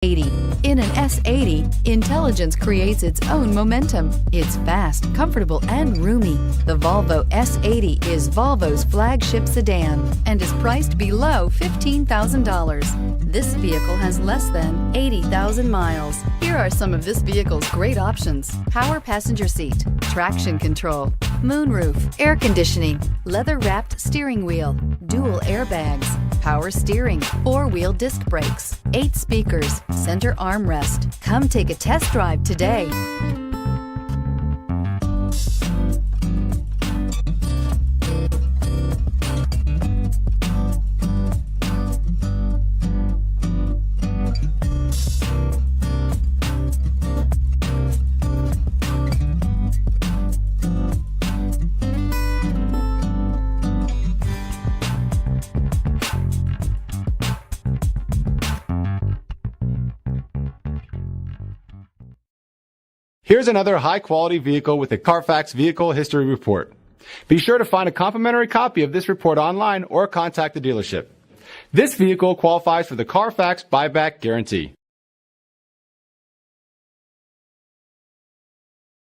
S80. In an S80, intelligence creates its own momentum. It's fast, comfortable, and roomy. The Volvo S80 is Volvo's flagship sedan and is priced below $15,000. This vehicle has less than 80,000 miles. Here are some of this vehicle's great options: power passenger seat, traction control, moonroof, air conditioning, leather-wrapped steering wheel, dual airbags, power steering, four-wheel disc brakes, 8 speakers, center armrest. Come take a test drive today. Here's another high-quality vehicle with a CARFAX Vehicle History Report. Be sure to find a complimentary copy of this report online or contact the dealership. This vehicle qualifies for the CARFAX Buyback Guarantee.